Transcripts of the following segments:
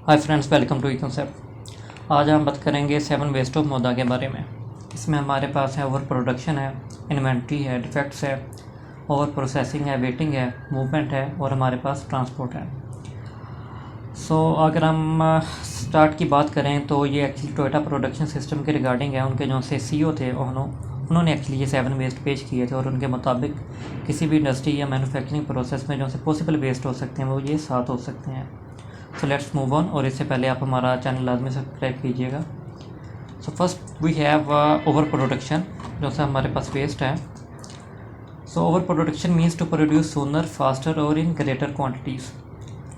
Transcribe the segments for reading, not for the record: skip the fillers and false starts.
Hi friends, welcome to e concept. आज हम बात करेंगे 7 वेस्ट ऑफ मोदा के बारे में। इसमें हमारे पास है ओवर प्रोडक्शन है, इन्वेंट्री है, डिफेक्ट्स है, ओवर प्रोसेसिंग है, वेटिंग है, मूवमेंट है और हमारे पास ट्रांसपोर्ट है। अगर हम स्टार्ट की बात करें तो ये एक्चुअली टोयोटा प्रोडक्शन सिस्टम के रिगार्डिंग है। उनके जो से CEO थे उन्होंने एक्चुअली ये 7 वेस्ट पेश किए थे और उनके मुताबिक किसी भी इंडस्ट्री या मैन्युफैक्चरिंग प्रोसेस में जो से पॉसिबल वेस्ट हो सकते हैं वो ये 7 हो सकते हैं। So let's move on. और इससे पहले आप हमारा चैनल लाजमी सब्सक्राइब कीजिएगा। So first we have over production, जो से हमारे पास वेस्ट है। So over production means to produce sooner, faster और इन ग्रेटर क्वांटिटीज़।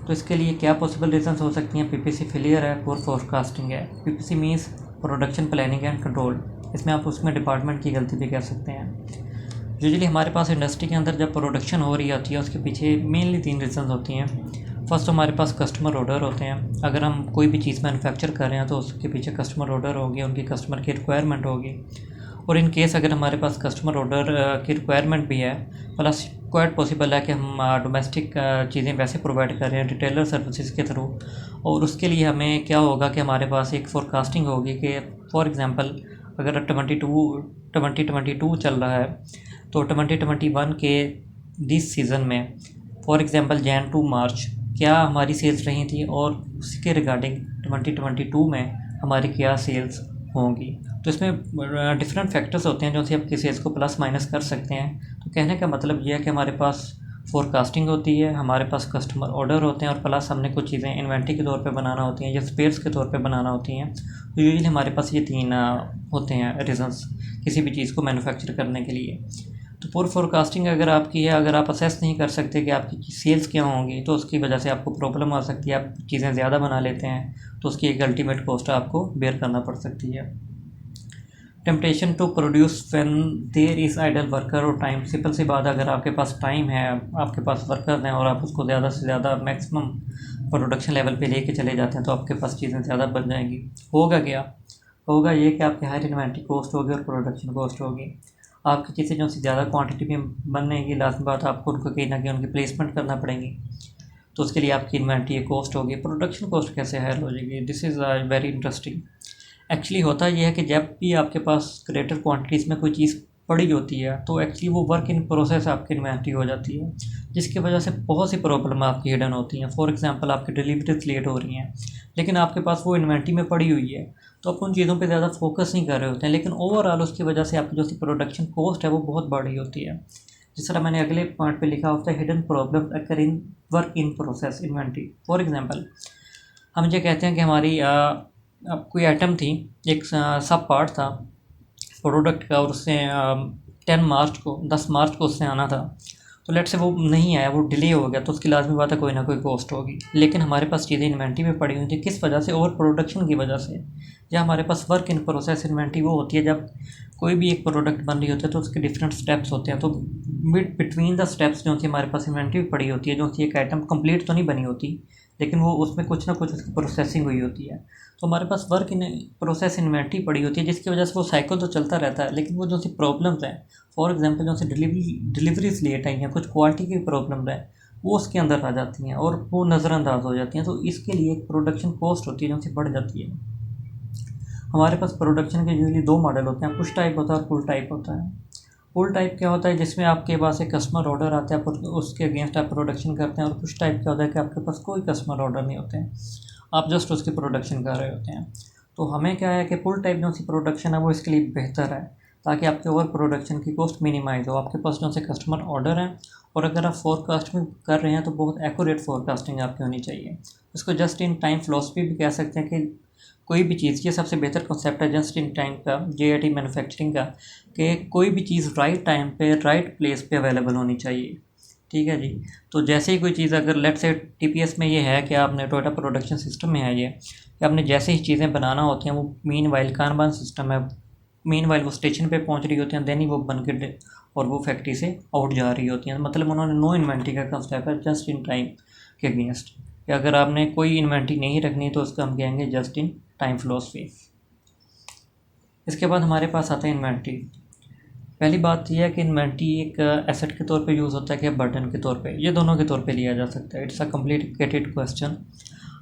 तो इसके लिए क्या पॉसिबल रीजंस हो सकती हैं? PPC फेलियर है, पुअर फोरकास्टिंग है। PPC means production planning and control. इसमें आप उसमें डिपार्टमेंट की गलती भी कह सकते हैं। यूजुअली हमारे पास इंडस्ट्री के अंदर जब प्रोडक्शन हो रही होती है उसके पीछे मेनली 3 रीजंस होती हैं। फर्स्ट हमारे पास कस्टमर ऑर्डर होते हैं। अगर हम कोई भी चीज़ मैन्युफैक्चर कर रहे हैं तो उसके पीछे कस्टमर ऑर्डर होगी, उनकी कस्टमर की रिक्वायरमेंट होगी। और इन केस अगर हमारे पास कस्टमर ऑर्डर की रिक्वायरमेंट भी है, प्लस क्वाइट पॉसिबल है कि हम डोमेस्टिक चीज़ें वैसे प्रोवाइड कर रहे हैं रिटेलर सर्विसेज के थ्रू, और उसके लिए हमें क्या होगा कि हमारे पास एक फोरकास्टिंग होगी कि फॉर एग्ज़ाम्पल अगर 2022 चल रहा है तो 2021 के दिस सीज़न में फॉर एग्ज़ाम्पल जैन टू मार्च क्या हमारी सेल्स रही थी और उसके रिगार्डिंग 2022 में हमारी क्या सेल्स होंगी। तो इसमें डिफरेंट फैक्टर्स होते हैं जो से आपकी सेल्स को प्लस माइनस कर सकते हैं। तो कहने का मतलब ये है कि हमारे पास फोरकास्टिंग होती है, हमारे पास कस्टमर ऑर्डर होते हैं और प्लस हमने कुछ चीज़ें इन्वेंट्री के तौर पे बनाना होती हैं या स्पेयर्स के तौर पे बनाना होती हैं। तो यूजुअली हमारे पास ये 3 होते हैं रीजंस किसी भी चीज़ को मैन्युफैक्चर करने के लिए। तो पूरी फोरकास्टिंग अगर आपकी है, अगर आप असेस नहीं कर सकते कि आपकी सेल्स क्या होंगी तो उसकी वजह से आपको प्रॉब्लम आ सकती है। आप चीज़ें ज़्यादा बना लेते हैं तो उसकी एक अल्टीमेट कॉस्ट आपको बेयर करना पड़ सकती है। Temptation to produce when there is idle worker और टाइम। सिंपल सी बात, अगर आपके पास टाइम है, आपके पास वर्कर्स हैं और आप उसको ज़्यादा से ज़्यादा मैक्सिमम प्रोडक्शन लेवल पे लेके चले जाते हैं तो आपके पास चीज़ें ज़्यादा बन जाएंगी। होगा ये कि आपकी हायर इन्वेंट्री कॉस्ट होगी और प्रोडक्शन कॉस्ट होगी। आपकी चीज़ें जो सी ज़्यादा क्वांटिटी में बनने की लाजमी बात, आपको उनको कहीं ना कहीं उनकी प्लेसमेंट करना पड़ेंगी, तो उसके लिए आपकी इन्वेंट्री कॉस्ट होगी। प्रोडक्शन कॉस्ट कैसे हायर हो जाएगी? This is very interesting. Actually होता यह है कि जब भी आपके पास ग्रेटर क्वांटिटीज़ में कोई चीज़ पड़ी होती है तो एक्चुअली वो वर्क इन प्रोसेस आपकी इन्वेंट्री हो जाती है, जिसकी वजह से बहुत सी प्रॉब्लम आपकी हिडन होती हैं। फॉर एग्जांपल आपकी डिलीवरीज लेट हो रही हैं लेकिन आपके पास वो इन्वेंट्री में पड़ी हुई है, तो आप उन चीज़ों पे ज़्यादा फोकस नहीं कर रहे होते हैं, लेकिन ओवरऑल उसकी वजह से आपकी जो सी प्रोडक्शन कॉस्ट है वो बहुत बढ़ रही होती है। जिस तरह मैंने अगले पॉइंट पे लिखा होता है, hidden problem occur in work in process inventory. For example हम ये कहते हैं कि हमारी अब कोई आइटम थी, एक सब पार्ट था प्रोडक्ट का, और उससे 10 मार्च को उससे आना था। तो लेट से वो नहीं आया, वो डिले हो गया, तो उसकी लाजमी बात है कोई ना कोई कॉस्ट होगी। लेकिन हमारे पास चीज़ें इन्वेंट्री में पड़ी हुई थी, किस वजह से? ओवर प्रोडक्शन की वजह से। या हमारे पास वर्क इन प्रोसेस इन्वेंट्री वो होती है जब कोई भी एक प्रोडक्ट बन रही होती है तो उसके डिफरेंट स्टेप्स होते हैं, तो बिटवीन द स्टेप्स जो थी हमारे पास इन्वेंट्री पड़ी होती है, जो एक आइटम कंप्लीट तो नहीं बनी होती लेकिन वो उसमें कुछ ना कुछ उसकी प्रोसेसिंग हुई होती है। तो हमारे पास वर्क इन प्रोसेस इन्वेंट्री पड़ी होती है, जिसकी वजह से वो साइकिल तो चलता रहता है, लेकिन वो जो सी प्रॉब्लम्स हैं, फॉर एग्जांपल जो सी डिलीवरीज लेट आई हैं, कुछ क्वालिटी की प्रॉब्लम है, वो उसके अंदर आ जाती हैं और वो नज़रअंदाज हो जाती हैं। तो इसके लिए एक प्रोडक्शन कॉस्ट होती है जो सी बढ़ जाती है। हमारे पास प्रोडक्शन के यूजली 2 मॉडल होते हैं, पुश टाइप होता है और पुल टाइप होता है। पुल टाइप क्या होता है? जिसमें आपके पास एक कस्टमर ऑर्डर आता है, उसके अगेंस्ट आप प्रोडक्शन करते हैं। और पुश टाइप क्या होता है कि आपके पास कोई कस्टमर ऑर्डर नहीं होते हैं, आप जस्ट उसकी प्रोडक्शन कर रहे होते हैं। तो हमें क्या है कि पुल टाइप जो सी प्रोडक्शन है वो इसके लिए बेहतर है, ताकि आपके ओवर प्रोडक्शन की कॉस्ट मिनिमाइज हो। आपके पास जो से कस्टमर ऑर्डर हैं और अगर आप फोरकास्टिंग कर रहे हैं तो बहुत एक्यूरेट फोरकास्टिंग आपकी होनी चाहिए। इसको जस्ट इन टाइम फिलॉसफी भी कह सकते हैं कि कोई भी चीज़, ये सबसे बेहतर कॉन्सेप्ट है जस्ट इन टाइम का, JIT मैन्युफैक्चरिंग का, कि कोई भी चीज़ राइट टाइम पे राइट प्लेस पे अवेलेबल होनी चाहिए। ठीक है जी। तो जैसे ही कोई चीज़ अगर लेट से TPS में ये है कि आपने टोयोटा प्रोडक्शन सिस्टम में है ये कि आपने जैसे ही चीज़ें बनाना होती हैं, वो मीन वाइल कानबान सिस्टम है, मीन वाइल वो स्टेशन पे पहुंच रही होती हैं, देन ही वो बन के और वो फैक्ट्री से आउट जा रही होती हैं। मतलब उन्होंने नो इन्वेंट्री का कंसेप्ट है जस्ट इन टाइम के अगेंस्ट, कि अगर आपने कोई इन्वेंट्री नहीं रखनी तो उसका हम कहेंगे जस्ट इन टाइम फिलॉसफी। इसके बाद हमारे पास आता है इन्वेंट्री। पहली बात यह है कि इन्वेंट्री एक एसेट के तौर पे यूज़ होता है कि बर्डन के तौर पे, ये दोनों के तौर पे लिया जा सकता है। It's a complicated question.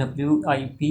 WIP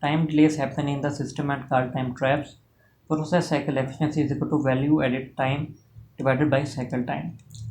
Time delays happen in the system and called time traps. Process cycle efficiency is equal to value added time divided by cycle time.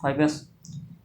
5S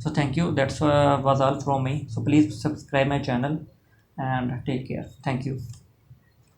So thank you. That's was all from me. So please subscribe my channel and take care. Thank you.